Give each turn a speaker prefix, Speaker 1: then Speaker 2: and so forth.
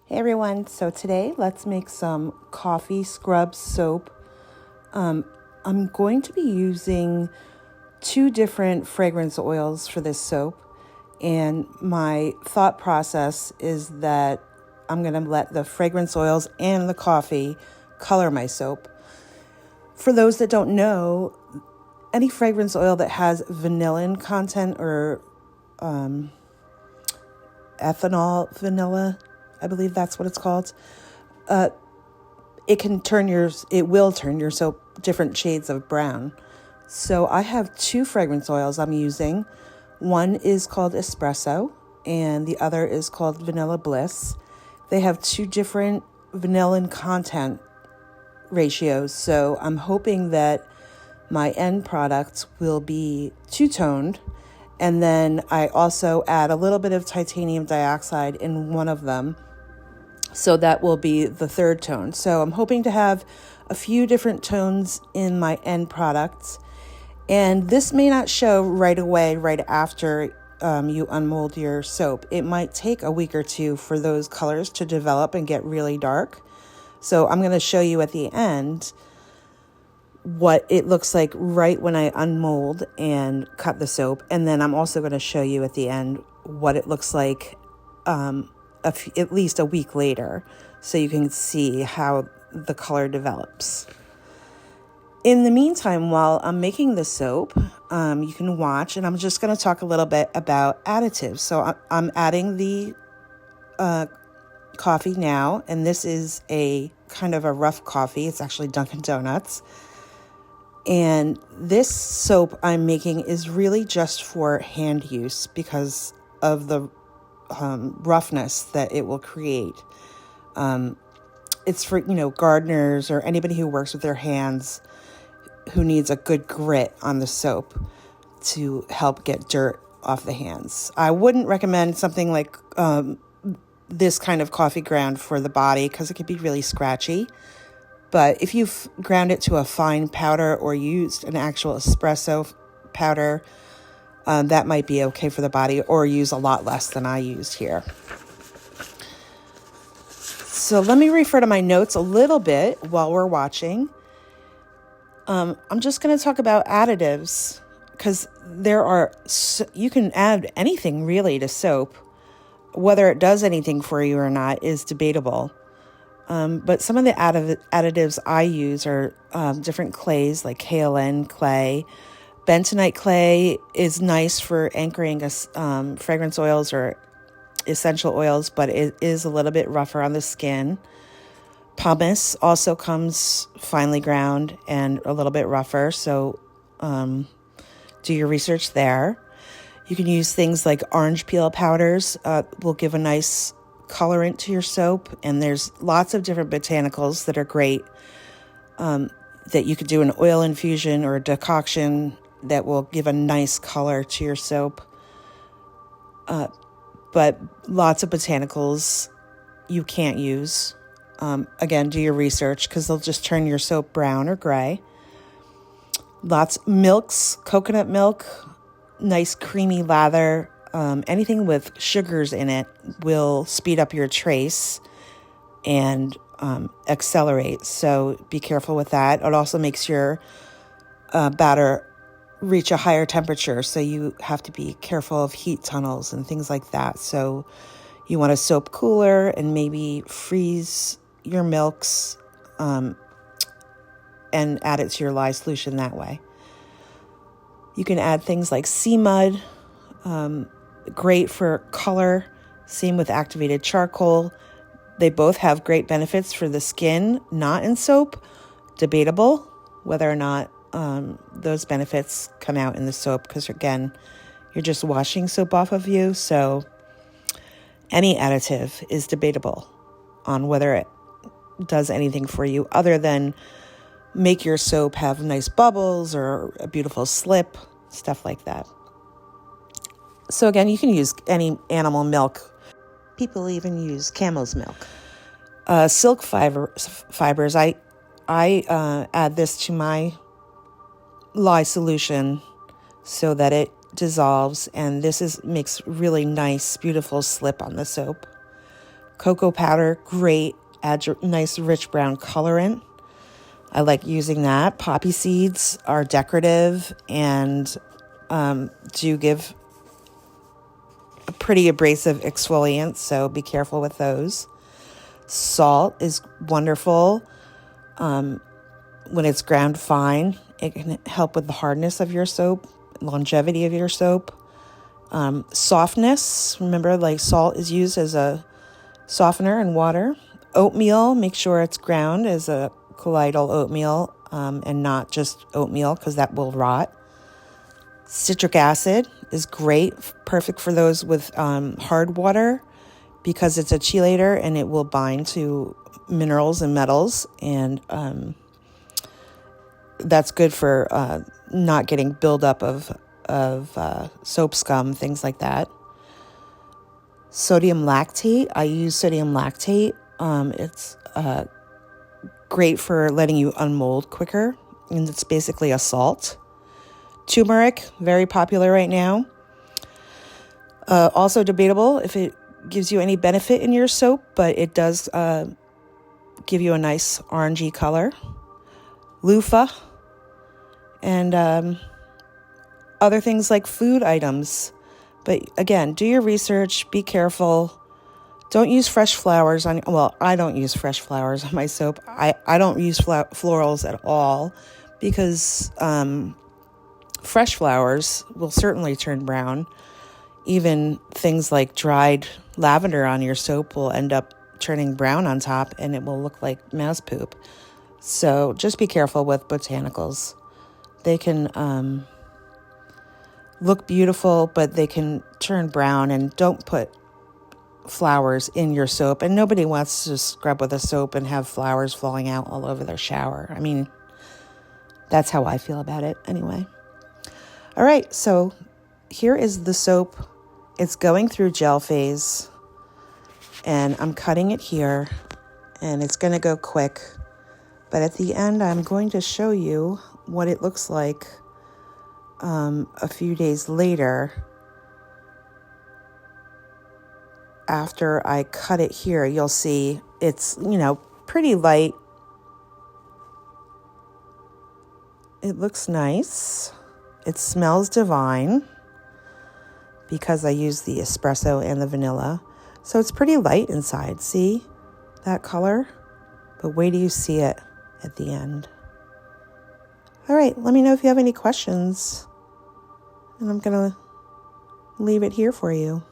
Speaker 1: Hey everyone, so today let's make some coffee scrub soap. I'm going to be using two different fragrance oils for this soap, and my thought process is that I'm going to let the fragrance oils and the coffee color my soap. For those that don't know, any fragrance oil that has vanillin content or ethanol vanilla, I believe that's what it's called. It will turn your soap different shades of brown. So I have two fragrance oils I'm using. One is called Espresso and the other is called Vanilla Bliss. They have two different vanillin content ratios. So I'm hoping that my end product will be two-toned. And then I also add a little bit of titanium dioxide in one of them. So that will be the third tone. So I'm hoping to have a few different tones in my end products. And this may not show right away, right after you unmold your soap. It might take a week or two for those colors to develop and get really dark. So I'm going to show you at the end what it looks like right when I unmold and cut the soap. And then I'm also going to show you at the end what it looks like at least a week later, so you can see how the color develops. In the meantime, while I'm making the soap, you can watch, and I'm just going to talk a little bit about additives. So I'm adding the coffee now, and this is a kind of a rough coffee. It's actually Dunkin' Donuts. And this soap I'm making is really just for hand use because of the roughness that it will create. It's for, gardeners or anybody who works with their hands who needs a good grit on the soap to help get dirt off the hands. I wouldn't recommend something like this kind of coffee ground for the body because it could be really scratchy. But if you've ground it to a fine powder or used an actual espresso powder, that might be okay for the body, or use a lot less than I used here. So let me refer to my notes a little bit while we're watching. I'm just going to talk about additives because you can add anything really to soap. Whether it does anything for you or not is debatable. But some of the additives I use are different clays like kaolin clay. Bentonite clay is nice for anchoring fragrance oils or essential oils, but it is a little bit rougher on the skin. Pumice also comes finely ground and a little bit rougher, so do your research there. You can use things like orange peel powders, will give a nice colorant to your soap, and there's lots of different botanicals that are great that you could do an oil infusion or a decoction that will give a nice color to your soap. But lots of botanicals you can't use. Again, do your research because they'll just turn your soap brown or gray. Lots milks, coconut milk, nice creamy lather. Anything with sugars in it will speed up your trace and accelerate. So be careful with that. It also makes your batter reach a higher temperature, so you have to be careful of heat tunnels and things like that. So you want a soap cooler and maybe freeze your milks and add it to your lye solution that way. You can add things like sea mud, great for color. Same with activated charcoal. They both have great benefits for the skin, not in soap. Debatable whether or not those benefits come out in the soap because, again, you're just washing soap off of you. So any additive is debatable on whether it does anything for you other than make your soap have nice bubbles or a beautiful slip, stuff like that. So again, you can use any animal milk. People even use camel's milk. Silk fibers, I add this to my lye solution so that it dissolves, and this makes really nice, beautiful slip on the soap. Cocoa powder, great, adds a nice rich brown colorant. I like using that. Poppy seeds are decorative and do give a pretty abrasive exfoliant, so be careful with those. Salt is wonderful. When it's ground fine, it can help with the hardness of your soap, longevity of your soap. Softness, remember, like salt is used as a softener in water. Oatmeal, make sure it's ground as a colloidal oatmeal and not just oatmeal, because that will rot. Citric acid is great, perfect for those with hard water, because it's a chelator and it will bind to minerals and metals, and that's good for not getting buildup of soap scum, things like that. Sodium lactate, I use sodium lactate. It's great for letting you unmold quicker, and it's basically a salt. Turmeric, very popular right now. Also debatable if it gives you any benefit in your soap, but it does give you a nice orangey color. Loofah, and other things like food items. But again, do your research, be careful. Don't use fresh flowers on, well, I don't use fresh flowers on my soap. I don't use florals at all, because fresh flowers will certainly turn brown. Even things like dried lavender on your soap will end up turning brown on top, and it will look like mouse poop. So just be careful with botanicals. They can look beautiful, but they can turn brown, and don't put flowers in your soap. And nobody wants to scrub with a soap and have flowers falling out all over their shower. I mean, that's how I feel about it anyway. All right, so here is the soap. It's going through gel phase, and I'm cutting it here, and it's going to go quick. But at the end, I'm going to show you what it looks like a few days later after I cut it here. You'll see it's, pretty light. It looks nice. It smells divine because I use the espresso and the vanilla. So it's pretty light inside. See that color? But wait till you see it at the end. All right, let me know if you have any questions. And I'm going to leave it here for you.